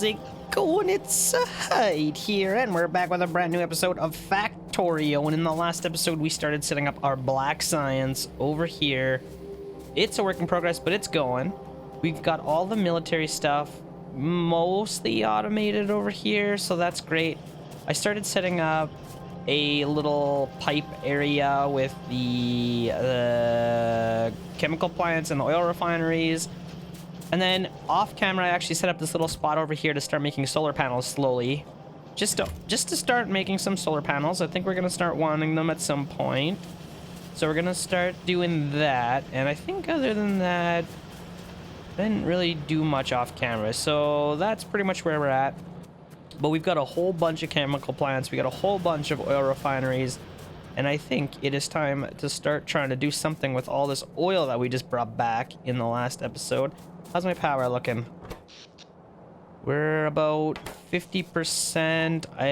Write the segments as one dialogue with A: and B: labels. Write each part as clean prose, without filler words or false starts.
A: it going? It's Zahait here, and we're back with a brand new episode of Factorio. And in the last episode, we started setting up our black science over here. It's a work in progress, but it's going. We've got all the military stuff mostly automated over here, so that's great. I started setting up a little pipe area with the chemical plants and oil refineries. And then off camera, I actually set up this little spot over here to start making solar panels slowly. Just to start making some solar panels. I think we're going to start wanting them at some point. So we're going to start doing that. And I think other than that, I didn't really do much off camera. So that's pretty much where we're at. But we've got a whole bunch of chemical plants. We got a whole bunch of oil refineries. And I think it is time to start trying to do something with all this oil that we just brought back in the last episode. How's my power looking? We're about 50%. I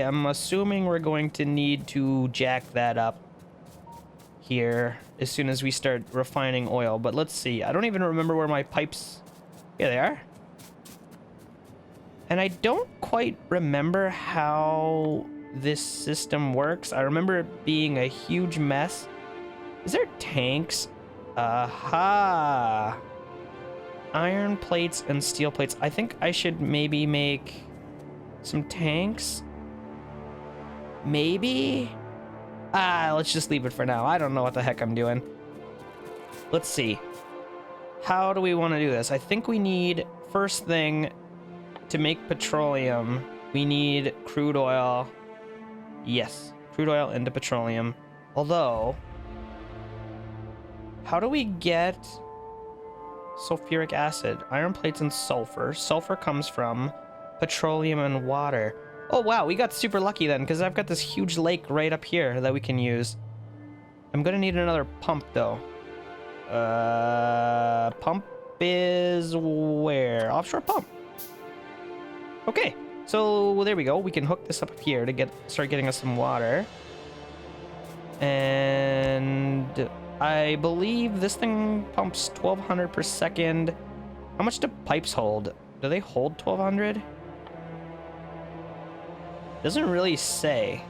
A: am assuming we're going to need to jack that up here as soon as we start refining oil. But let's see. I don't even remember where my pipes... Here they are. And I don't quite remember how this system works. I remember it being a huge mess. Is there tanks? Aha! Iron plates and steel plates. I think I should maybe make some tanks. Maybe? Let's just leave it for now. I don't know what the heck I'm doing. Let's see. How do we want to do this? I think we need, first thing, to make petroleum, we need crude oil. Yes, crude oil into petroleum. Although, how do we get sulfuric acid, iron plates, and sulfur? Sulfur comes from petroleum and water. Oh wow, we got super lucky then, because I've got this huge lake right up here that we can use. I'm gonna need another pump though. Pump is where? Offshore pump. Okay, so there we go. We can hook this up here to start getting us some water. And I believe this thing pumps 1,200 per second. How much do pipes hold? Do they hold 1,200? Doesn't really say.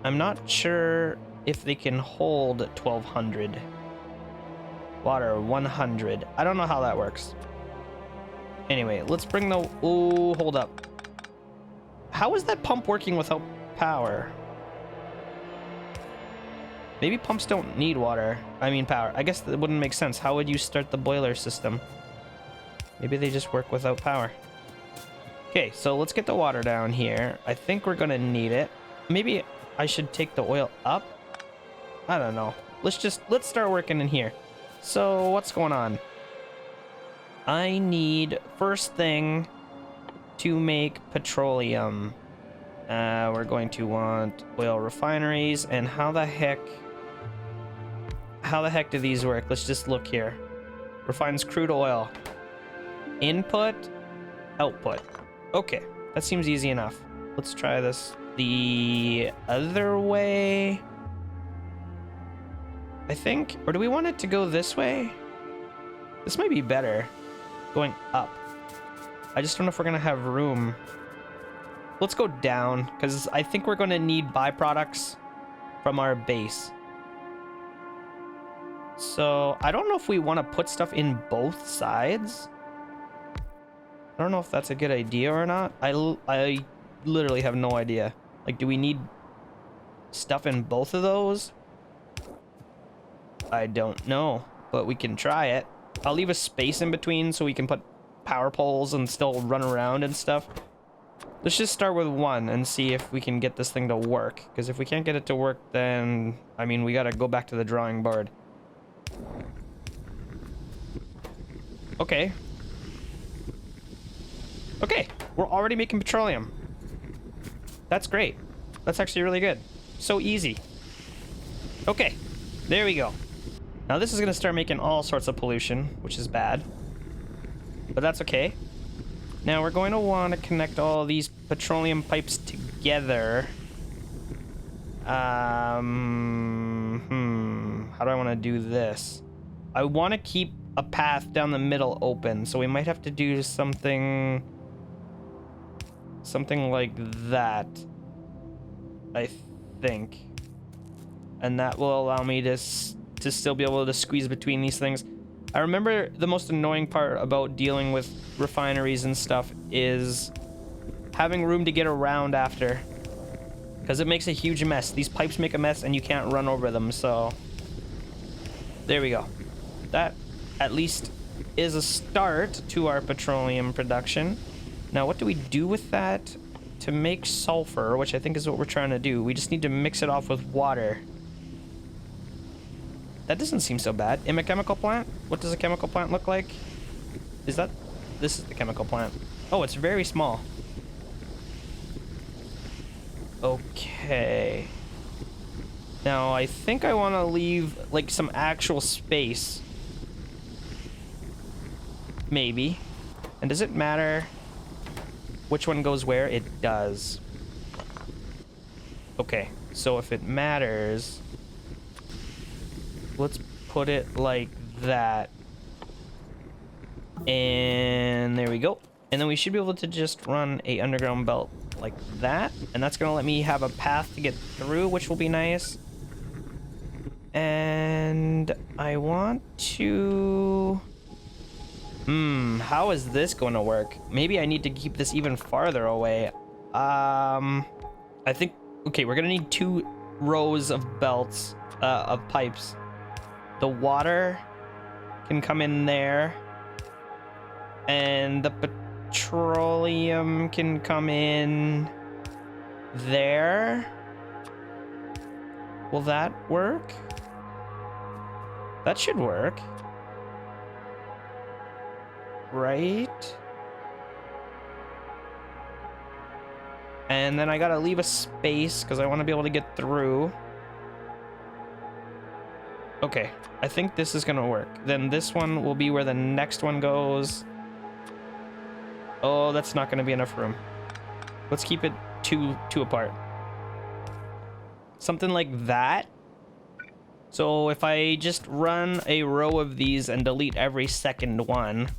A: I'm not sure if they can hold 1,200. Water, 100. I don't know how that works. Anyway, let's bring the... Oh, hold up. How is that pump working without power? Maybe pumps don't need water. I mean power. I guess that wouldn't make sense. How would you start the boiler system? Maybe they just work without power. Okay, so let's get the water down here. I think we're gonna need it. Maybe I should take the oil up? I don't know. Let's start working in here. So what's going on? I need, first thing, to make petroleum. We're going to want oil refineries, and how the heck do these work? Let's just look here. Refines crude oil. Input, output. Okay, that seems easy enough. Let's try this the other way, I think. Or do we want it to go this way? This might be better. Going up. I just don't know if we're gonna have room. Let's go down, because I think we're going to need byproducts from our base. So, I don't know if we want to put stuff in both sides. I don't know if that's a good idea or not. I literally have no idea. Like, do we need stuff in both of those? I don't know, but we can try it. I'll leave a space in between so we can put power poles and still run around and stuff. Let's just start with one and see if we can get this thing to work. Because if we can't get it to work, then... I mean, we gotta go back to the drawing board. Okay. Okay, we're already making petroleum. That's great. That's actually really good. So easy. Okay, there we go. Now this is gonna start making all sorts of pollution, which is bad. But that's okay. Now we're going to want to connect all these petroleum pipes together. How do I want to do this? I want to keep a path down the middle open, so we might have to do something like that, I think, and that will allow me to still be able to squeeze between these things. I remember the most annoying part about dealing with refineries and stuff is having room to get around after, because it makes a huge mess. These pipes make a mess and you can't run over them. So there we go. That at least is a start to our petroleum production. Now what do we do with that to make sulfur, which I think is what we're trying to do? We just need to mix it off with water. That doesn't seem so bad. In a chemical plant? What does a chemical plant look like? Is that... This is the chemical plant. Oh, it's very small. Okay. Now, I think I want to leave, like, some actual space. Maybe. And does it matter which one goes where? It does. Okay. So if it matters... Let's put it like that. And there we go. And then we should be able to just run a underground belt like that. And that's going to let me have a path to get through, which will be nice. And I want to... how is this going to work? Maybe I need to keep this even farther away. I think... Okay, we're going to need 2 rows of belts, of pipes. The water can come in there, and the petroleum can come in there. Will that work? That should work. Right? And then I gotta leave a space because I want to be able to get through. Okay, I think this is gonna work. Then this one will be where the next one goes. Oh, that's not gonna be enough room. Let's keep it two apart. Something like that. So if I just run a row of these and delete every second one,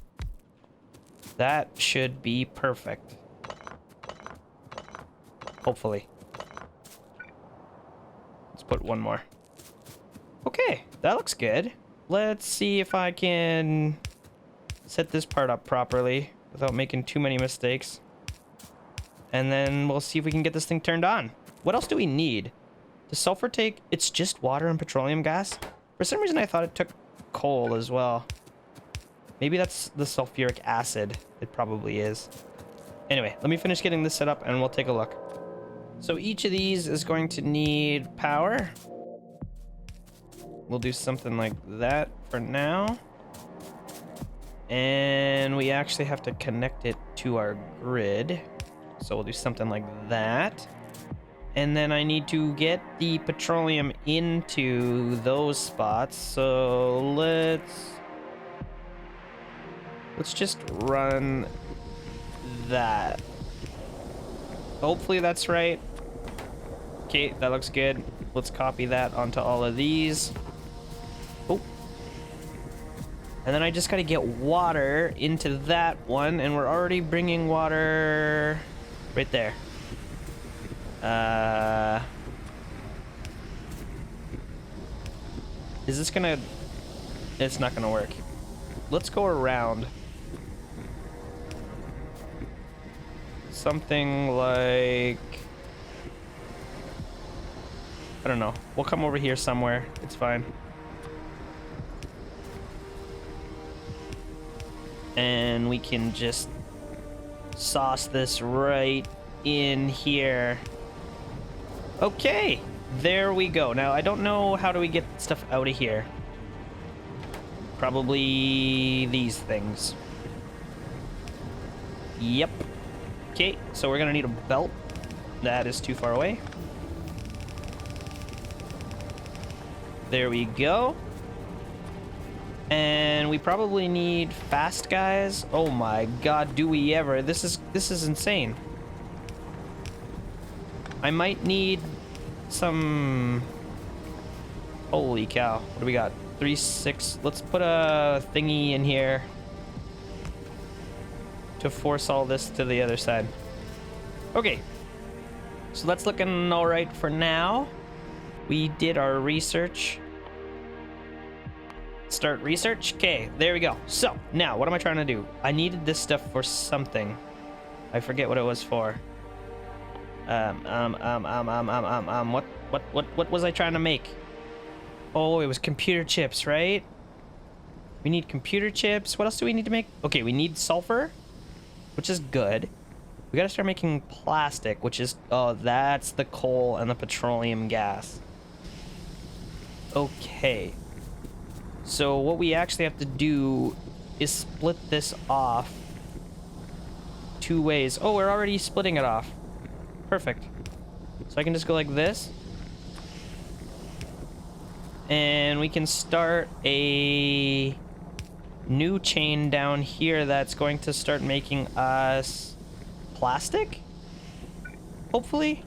A: that should be perfect. Hopefully. Let's put one more. Okay, that looks good. Let's see if I can set this part up properly without making too many mistakes. And then we'll see if we can get this thing turned on. What else do we need? Does sulfur take... It's just water and petroleum gas? For some reason I thought it took coal as well. Maybe that's the sulfuric acid. It probably is. Anyway, let me finish getting this set up and we'll take a look. So each of these is going to need power. We'll do something like that for now. And we actually have to connect it to our grid. So we'll do something like that. And then I need to get the petroleum into those spots. So let's just run that. Hopefully that's right. Okay, that looks good. Let's copy that onto all of these. Oh. And then I just gotta get water into that one, and we're already bringing water right there. Is this gonna... It's not gonna work. Let's go around. Something like... I don't know. We'll come over here somewhere. It's fine. And we can just sauce this right in here. Okay, there we go. Now, I don't know how do we get stuff out of here. Probably these things. Yep. Okay, so we're gonna need a belt. That is too far away. There we go. And we probably need fast guys. Oh my god, do we ever. This is insane. I might need some... Holy cow. What do we got? 3, 6. Let's put a thingy in here to force all this to the other side. Okay. So that's looking all right for now. We did our research. Start research. Okay, there we go. So now what am I trying to do? I needed this stuff for something. I forget what it was for. What was I trying to make? Oh, it was computer chips, right? We need computer chips. What else do we need to make? Okay, we need sulfur, which is good. We gotta start making plastic, which is, oh, that's the coal and the petroleum gas. Okay. So what we actually have to do is split this off 2 ways. Oh, we're already splitting it off. Perfect. So I can just go like this. And we can start a new chain down here that's going to start making us plastic? Hopefully.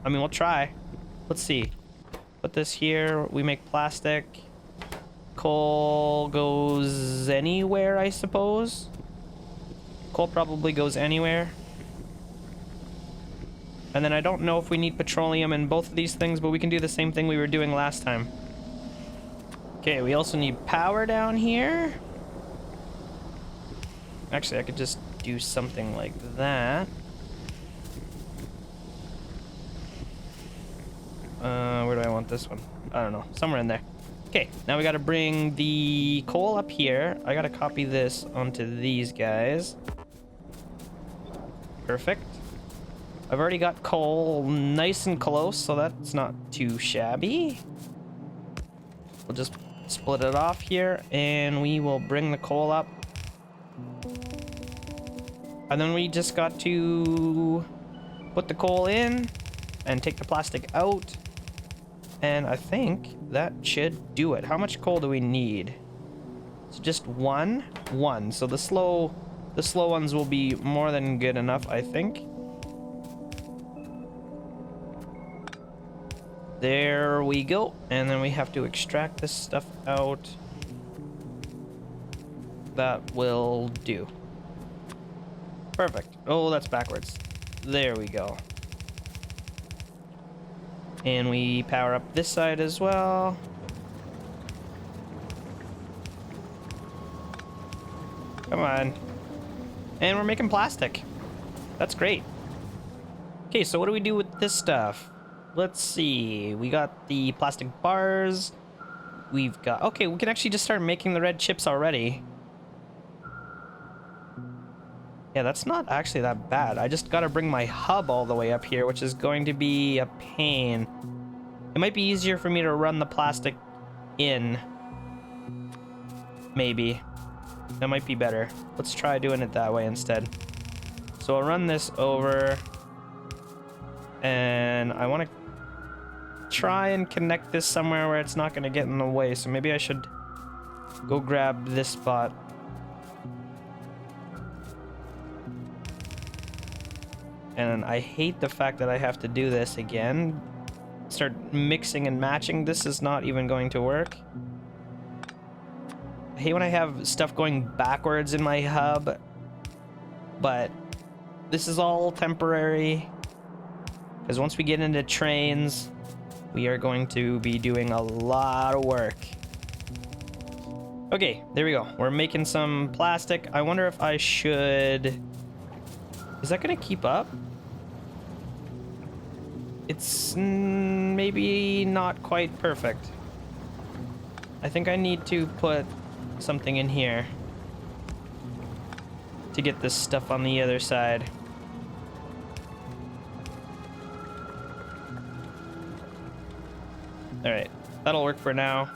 A: I mean, we'll try. Let's see. Put this here. We make plastic. Coal goes anywhere, I suppose. Coal probably goes anywhere. And then I don't know if we need petroleum in both of these things, but we can do the same thing we were doing last time. Okay, we also need power down here. Actually, I could just do something like that. Where do I want this one? I don't know. Somewhere in there. Okay, now we gotta bring the coal up here. I gotta copy this onto these guys. Perfect. I've already got coal nice and close, so that's not too shabby. We'll just split it off here, and we will bring the coal up. And then we just got to put the coal in and take the plastic out. And I think that should do it. How much coal do we need? So just one. So the slow ones will be more than good enough, I think. There we go. And then we have to extract this stuff out. That will do. Perfect. Oh, that's backwards. There we go. And we power up this side as well. Come on. And we're making plastic. That's great. Okay, so what do we do with this stuff? Let's see. We got the plastic bars. We've got... Okay, we can actually just start making the red chips already. Yeah, that's not actually that bad. I just gotta bring my hub all the way up here, which is going to be a pain. It might be easier for me to run the plastic in. Maybe. That might be better. Let's try doing it that way instead. So I'll run this over. And I want to try and connect this somewhere where it's not going to get in the way. So maybe I should go grab this spot. And I hate the fact that I have to do this again. Start mixing and matching. This is not even going to work. I hate when I have stuff going backwards in my hub. But this is all temporary. Because once we get into trains, we are going to be doing a lot of work. Okay, there we go. We're making some plastic. I wonder if I should... Is that going to keep up? It's maybe not quite perfect. I think I need to put something in here to get this stuff on the other side. Alright, that'll work for now.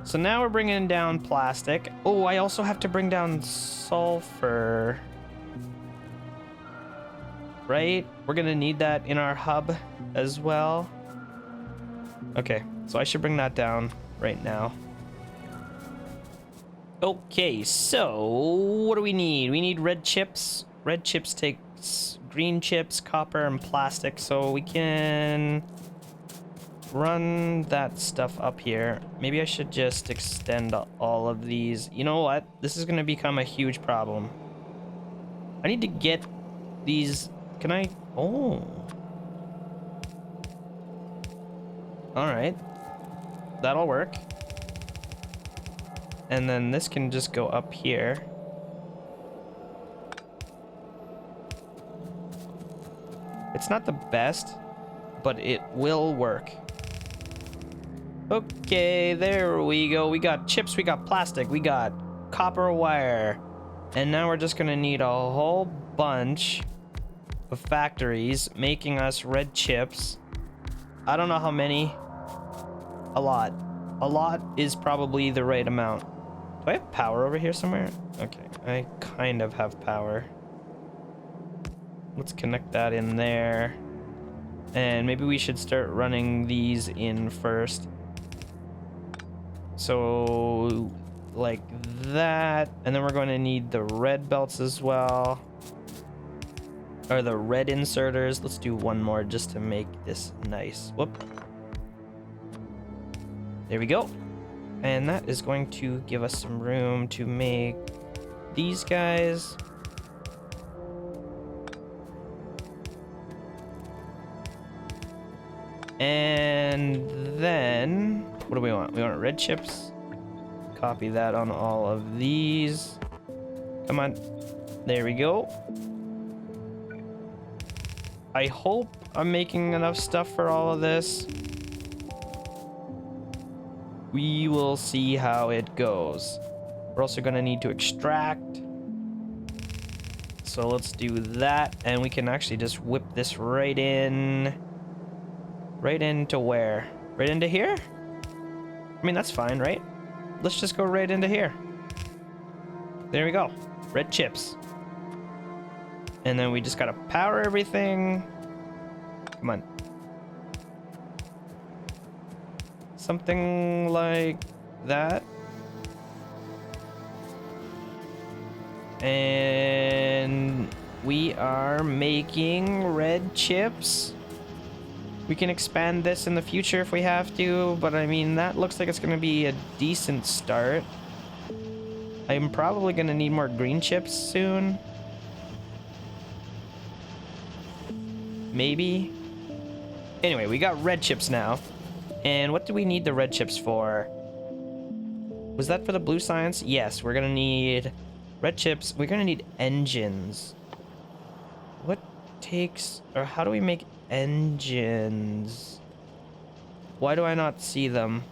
A: So now we're bringing down plastic. Oh, I also have to bring down sulfur. Right? We're gonna need that in our hub as well. Okay, so I should bring that down right now. Okay, so what do we need? We need red chips. Red chips takes green chips, copper, and plastic, so we can run that stuff up here. Maybe I should just extend all of these. You know what? This is going to become a huge problem. I need to get these. Can I? Oh. All right. That'll work. And then this can just go up here. It's not the best, but it will work. Okay, there we go. We got chips, we got plastic, we got copper wire. And now we're just gonna need a whole bunch of factories making us red chips. I don't know how many. A lot. A lot is probably the right amount. Do I have power over here somewhere? Okay, I kind of have power. Let's connect that in there. And maybe we should start running these in first. So, like that. And then we're going to need the red belts as well. Or the red inserters. Let's do one more just to make this nice. Whoop. There we go. And that is going to give us some room to make these guys. And then, what do we want? We want red chips. Copy that on all of these. Come on. There we go. I hope I'm making enough stuff for all of this. We will see how it goes. We're also going to need to extract. So let's do that. And we can actually just whip this right in. Right into where? Right into here? I mean, that's fine, right? Let's just go right into here. There we go. Red chips. And then we just gotta power everything. Come on. Something like that. And we are making red chips. We can expand this in the future if we have to, but I mean, that looks like it's going to be a decent start. I'm probably going to need more green chips soon. Maybe. Anyway, we got red chips now. And what do we need the red chips for? Was that for the blue science? Yes, we're going to need red chips. We're going to need engines. What takes, or how do we make engines? Why do I not see them?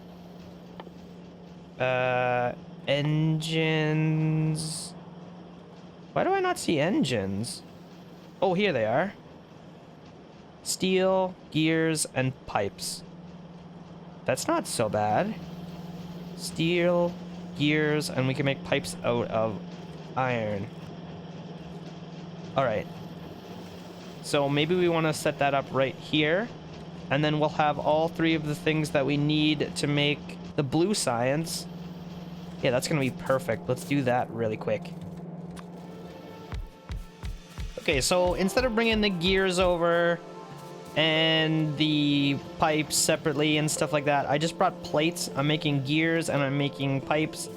A: Engines. Why do I not see engines? Oh, here they are. Steel, gears, and pipes. That's not so bad. Steel, gears, and we can make pipes out of iron. All right. So maybe we want to set that up right here. And then we'll have all three of the things that we need to make the blue science. Yeah, that's going to be perfect. Let's do that really quick. Okay, so instead of bringing the gears over and the pipes separately and stuff like that, I just brought plates. I'm making gears and I'm making pipes.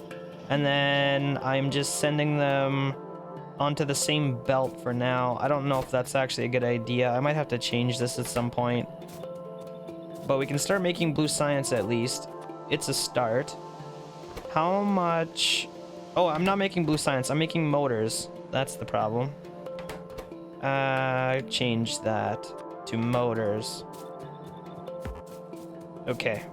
A: And then I'm just sending them onto the same belt for now. I don't know if that's actually a good idea. I might have to change this at some point. But we can start making blue science at least. It's a start. How much? Oh, I'm not making blue science. I'm making motors. That's the problem. Change that to motors. Okay.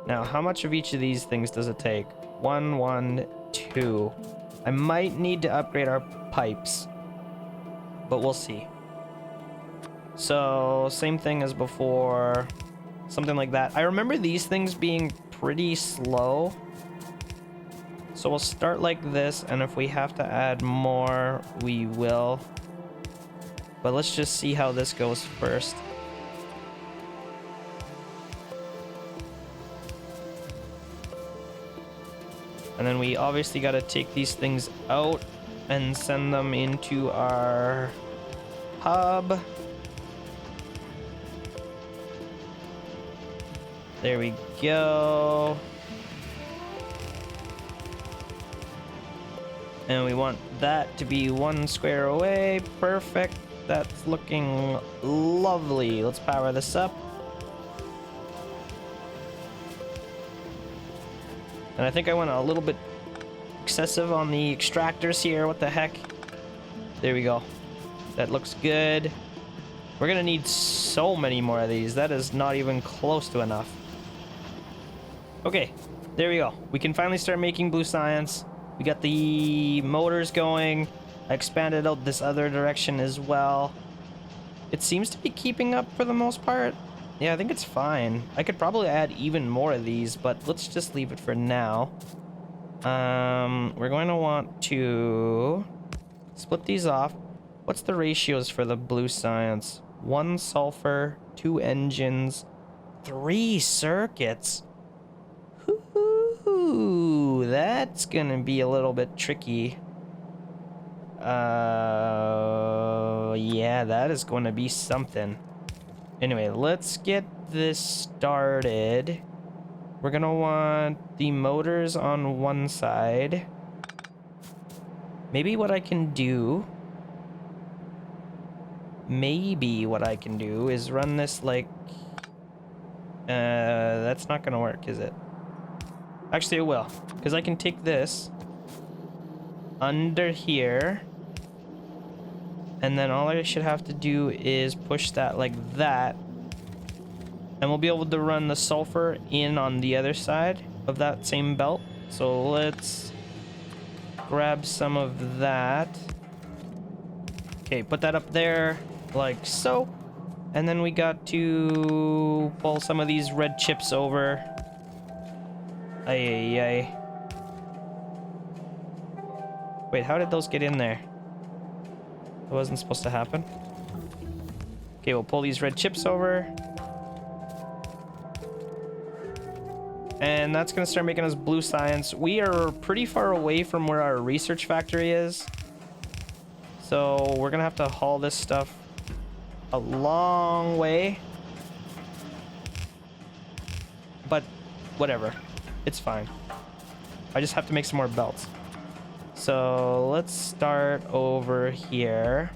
A: Now, how much of each of these things does it take? 1, 2. I might need to upgrade our pipes, but we'll see. So, same thing as before. Something like that. I remember these things being pretty slow. So we'll start like this, and if we have to add more, we will. But let's just see how this goes first. And then we obviously got to take these things out and send them into our hub. There we go. And we want that to be 1 square away. Perfect. That's looking lovely. Let's power this up. And I think I went a little bit excessive on the extractors here. What the heck? There we go. That looks good. We're gonna need so many more of these. That is not even close to enough. Okay, there we go. We can finally start making blue science. We got the motors going. I expanded out this other direction as well. It seems to be keeping up for the most part. Yeah, I think it's fine. I could probably add even more of these, but let's just leave it for now. We're going to want to split these off. What's the ratios for the blue science? 1 sulfur, 2 engines, 3 circuits. Ooh, that's gonna be a little bit tricky. Yeah, that is going to be something. Anyway, let's get this started. We're gonna want the motors on one side. Maybe what I can do is run this like... that's not gonna work, is it? Actually, it will. Because I can take this under here. And then all I should have to do is push that like that. And we'll be able to run the sulfur in on the other side of that same belt. So let's grab some of that. Okay, put that up there like so. And then we got to pull some of these red chips over. Ay, ay, ay. Wait, how did those get in there? It wasn't supposed to happen. Okay, we'll pull these red chips over. And that's gonna start making us blue science. We are pretty far away from where our research factory is. So we're gonna have to haul this stuff a long way. But whatever. It's fine. I just have to make some more belts. So let's start over here.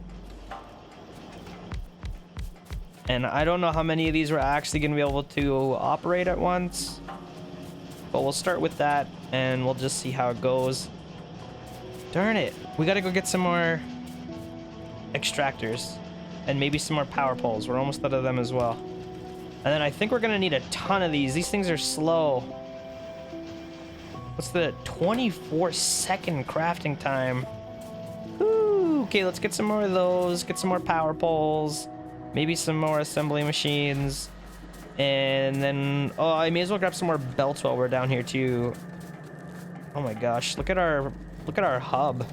A: And I don't know how many of these we're actually going to be able to operate at once. But we'll start with that and we'll just see how it goes. Darn it. We got to go get some more extractors. And maybe some more power poles. We're almost out of them as well. And then I think we're going to need a ton of these. These things are slow. What's the 24-second crafting time? Ooh, okay, let's get some more of those. Get some more power poles. Maybe some more assembly machines. And then... oh, I may as well grab some more belts while we're down here, too. Oh my gosh, look at our hub.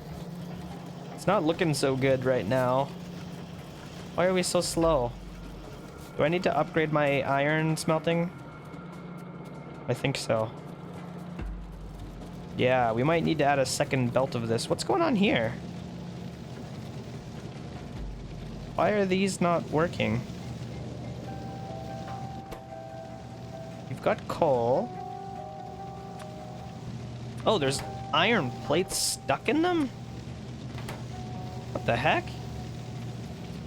A: It's not looking so good right now. Why are we so slow? Do I need to upgrade my iron smelting? I think so. Yeah, we might need to add a second belt of this. What's going on here? Why are these not working? You've got coal. Oh, there's iron plates stuck in them? What the heck?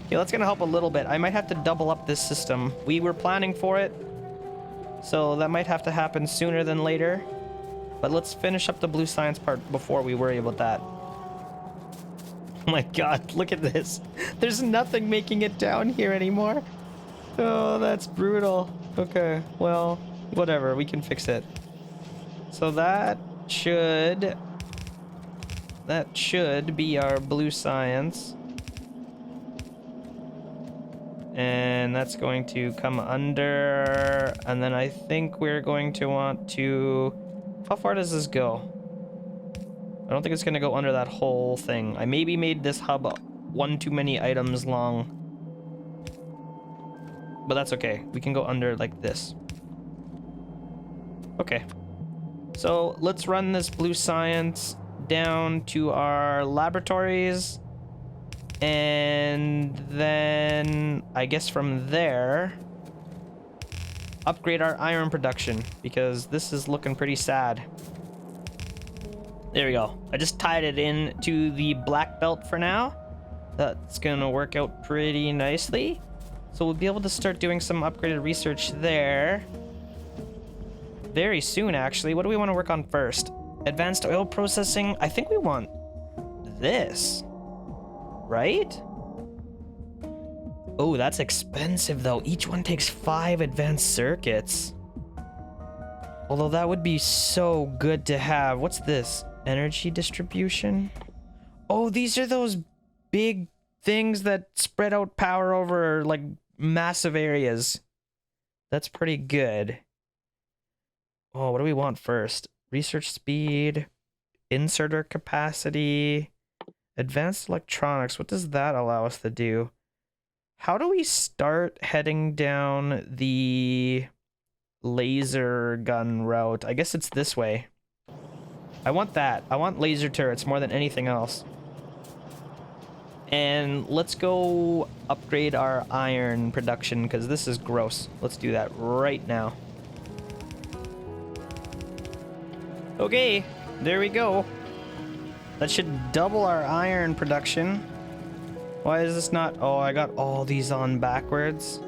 A: Okay, that's gonna help a little bit. I might have to double up this system. We were planning for it, so that might have to happen sooner than later. But let's finish up the blue science part before we worry about that. Oh my god, look at this. There's nothing making it down here anymore. Oh, that's brutal. Okay, well, whatever, we can fix it. So that should be our blue science. And that's going to come under, and then I think we're going to want to... how far does this go? I don't think it's going to go under that whole thing. I maybe made this hub one too many items long. But that's okay. We can go under like this. Okay. So let's run this blue science down to our laboratories. And then I guess from there upgrade our iron production because this is looking pretty sad. There we go. I just tied it in to the black belt for now. That's gonna work out pretty nicely. So we'll be able to start doing some upgraded research there very soon, actually. What do we want to work on first? Advanced oil processing. I think we want this, right? Oh, that's expensive though. Each one takes 5 advanced circuits. Although that would be so good to have. What's this? Energy distribution? Oh, these are those big things that spread out power over like massive areas. That's pretty good. Oh, what do we want first? Research speed, inserter capacity, advanced electronics. What does that allow us to do? How do we start heading down the laser gun route? I guess it's this way. I want that. I want laser turrets more than anything else. And let's go upgrade our iron production because this is gross. Let's do that right now. Okay, there we go. That should double our iron production. Why is this not? Oh, I got all these on backwards.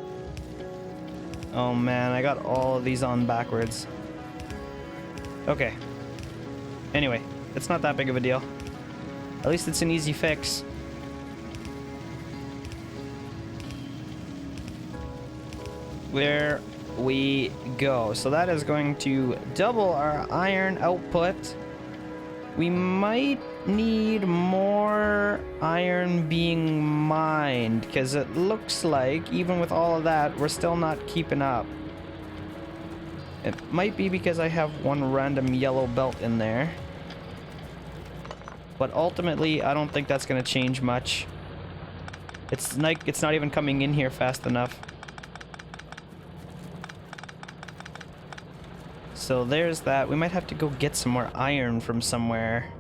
A: Oh man, I got all of these on backwards. Okay. Anyway, it's not that big of a deal. At least it's an easy fix. There we go. So that is going to double our iron output. We might need more iron being mined because it looks like even with all of that, we're still not keeping up. It might be because I have one random yellow belt in there. But ultimately, I don't think that's going to change much. It's not even coming in here fast enough. So there's that. We might have to go get some more iron from somewhere.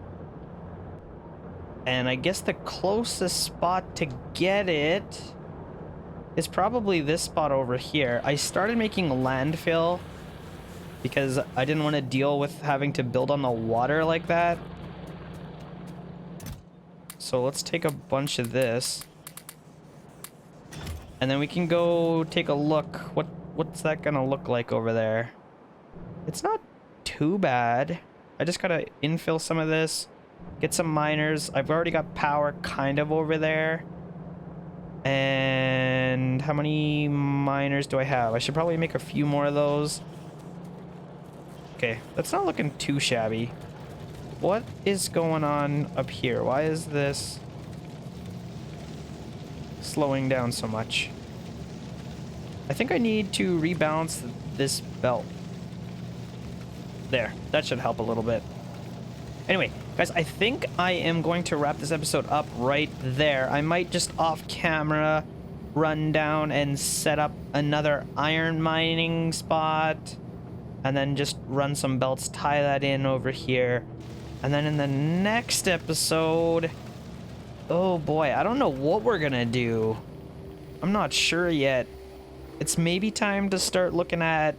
A: And I guess the closest spot to get it is probably this spot over here. I started making landfill because I didn't want to deal with having to build on the water like that. So let's take a bunch of this. And then we can go take a look. What's that gonna look like over there? It's not too bad. I just gotta infill some of this, get some miners. I've already got power kind of over there. And how many miners do I have? I should probably make a few more of those. Okay, that's not looking too shabby. What is going on up here? Why is this slowing down so much? I think I need to rebalance this belt. There, that should help a little bit. Anyway, guys, I think I am going to wrap this episode up right there. I might just off camera run down and set up another iron mining spot and then just run some belts, tie that in over here. And then in the next episode, oh boy, I don't know what we're gonna do. I'm not sure yet. It's maybe time to start looking at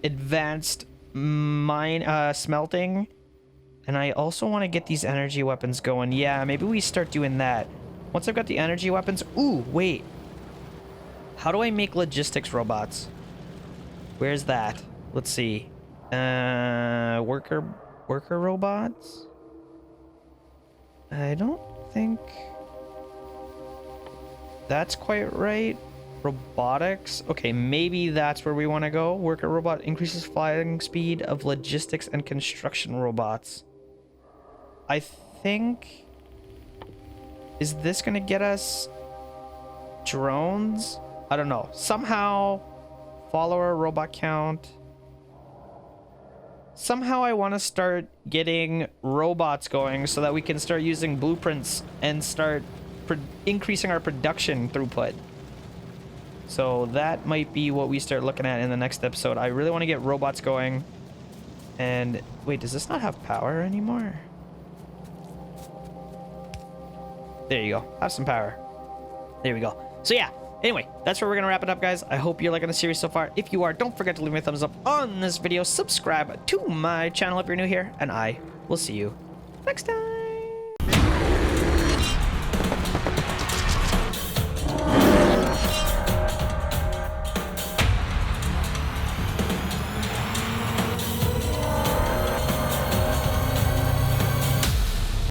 A: advanced smelting. And I also want to get these energy weapons going. Yeah, maybe we start doing that. Once I've got the energy weapons... Ooh, wait. How do I make logistics robots? Where's that? Let's see. Worker robots? I don't think that's quite right. Robotics. Okay, maybe that's where we want to go. Worker robot increases flying speed of logistics and construction robots. I think... Is this going to get us drones? I don't know. Somehow, follower robot count. Somehow I want to start getting robots going so that we can start using blueprints and start increasing our production throughput. So that might be what we start looking at in the next episode. I really want to get robots going. And wait, does this not have power anymore? There you go. Have some power. There we go. So yeah, Anyway, that's where we're gonna wrap it up, guys. I hope you're liking the series so far. If you are, don't forget to leave me a thumbs up on this video. Subscribe to my channel if you're new here, and I will see you next time.